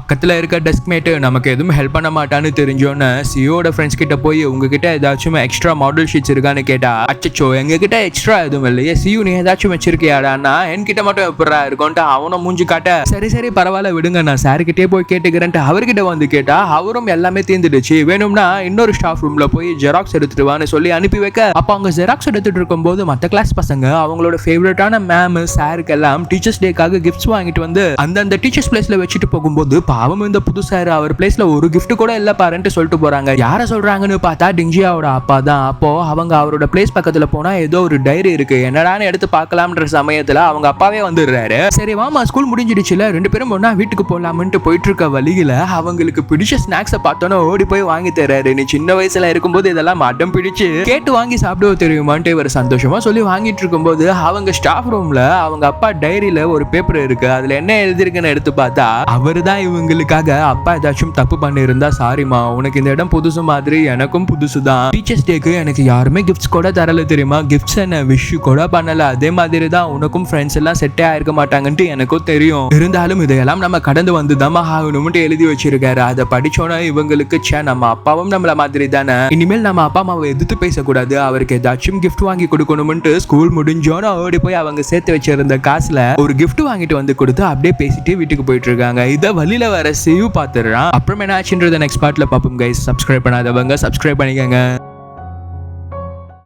பக்கத்துல இருக்க desk mat நமக்கு எதுவும் ஹெல்ப் பண்ண மாட்டான்னு தெரிஞ்சோன்னு சியோட ஃப்ரெண்ட்ஸ் கிட்ட போய் உங்ககிட்ட ஏதாச்சும் எக்ஸ்ட்ரா மாடல் ஷீட்ஸ் இருக்கான்னு கேட்டா, அச்சச்சோ எங்க கிட்ட எக்ஸ்ட்ரா எதுவும் இல்லையே சியூ, நீ ஏதாச்சும் வச்சிருக்கியாடான்னா என்கிட்ட மட்டும் எப்படா இருக்கும்ட்டு அவனை மூஞ்சி காட்ட, சரி சரி பரவாயில்ல விடுங்க நான் சார்கிட்டே போய் கேட்டுக்கிறேன்ட்டு அவர்கிட்ட வந்து கேட்டா அவரும் எல்லாமே தீர்ந்துடுச்சு, வேணும்னா இன்னொரு ஸ்டாஃப் ரூம்ல போய் ஜெராக்ஸ் எடுத்துட்டு வான்னு சொல்லி அனுப்பி வைக்க, அப்ப அவங்க ஜெராக்ஸ் எடுத்துட்டு இருக்கும்போது மற்ற கிளாஸ் பசங்க அவங்களோட ஃபேவரட்டான மேம் சாருக்கு எல்லாம் டீச்சர்ஸ் டேக்காக கிஃப்ட்ஸ் வாங்கிட்டு வந்து அந்த டீச்சர்ஸ் பிளேஸ்ல வச்சுட்டு போகும்போது பாவம் இந்த புது சார் அவர் பிளேஸ்ல ஒரு கிஃப்ட் கூட இல்ல பாருன்னு சொல்லிட்டு போறாங்க. யார சொல்றாங்கன்னு பார்த்தா டிங்ஜியாவோட அப்பா தான். அப்போ அவங்க அவரோட பிளேஸ் பக்கத்துல போனா ஏதோ ஒரு டைரி இருக்கு, என்னடான்னு எடுத்து பார்க்கலாம்ன்ற சமயத்துல அவங்க அப்பாவே வந்துடுறாரு. சரி வாமா ஸ்கூல் முடிஞ்சிடுச்சுல, ரெண்டு பேரும் ஒன்னா வீட்டுக்கு போலாம்னு போயிட்டு இருக்க வழியில அவங்களுக்கு பிடிச்ச ஸ்நாக்ஸை பார்த்தோன்னா ஓடி போய் வாங்கி தர்றாரு. நீ சின்ன வயசுல இருக்கும்போது இதெல்லாம் அடம் பிடிச்சு கேட்டு வாங்கி சாப்பிடுவ தெரியுமான்ட்டு இவர் சந்தோஷமா சொல்லி வாங்கிட்டு இருக்கும்போது அவங்க ஸ்டாஃப் ரூம்ல அவங்க அப்பா டைரியில ஒரு பேப்பர் இருக்கு, அதுல என்ன எழுதிருக்குன்னு எடுத்து பார்த்தா அவரு தான் இவங்களுக்காக, அப்பா ஏதாச்சும் தப்பு பண்ணி இருந்தா சாரிமா, உனக்கு இந்த இடம் புதுசு மாதிரி எனக்கும் புதுசு தான், டீச்சர்ஸ் டேக்கு எனக்கு யாருமே கிஃப்ட்ஸ் கூட தரல தெரியுமா, கிஃப்ட்ஸ் என்ன விஷ் கூட பண்ணல, அதே மாதிரி தான் உனக்கும் ஃப்ரெண்ட்ஸ் எல்லாம் செட்டே ஆயிருக்க மாட்டாங்கன்ட்டு எனக்கும் தெரியும், இருந்தாலும் இதையெல்லாம் நம்ம கடந்து வந்து தான் ஆகணும்னு எழுதி வச்சிருக்காரு. அதை படிச்சோன்னா இவங்களுக்கு சே நம்ம அப்பாவும் நம்மள மாதிரி தானே, இனிமேல் நம்ம அப்பா அம்மாவை எதிர்த்து பேசக்கூடாது, அவருக்கு ஏதாச்சும் கிஃப்ட் வாங்கி கொடுக்கணும்ட்டு ஸ்கூல் முடிஞ்சோன்னு ஓடி போய் அவங்க சேர்த்து வச்சிருந்த காசுல ஒரு கிஃப்ட் வாங்கிட்டு வந்து கொடுத்து அப்படியே பேசிட்டு வீட்டுக்கு போயிட்டு இருக்காங்க. இதை வழியில வர சியூ பாத்துறான். அப்புறம் என்ன ஆச்சுன்றத நெக்ஸ்ட் பார்ட்ல பாப்போம் கைஸ். சப்ஸ்கிரைப் பண்ணாதவங்க சப்ஸ்கிரைப் பண்ணிக்கங்க.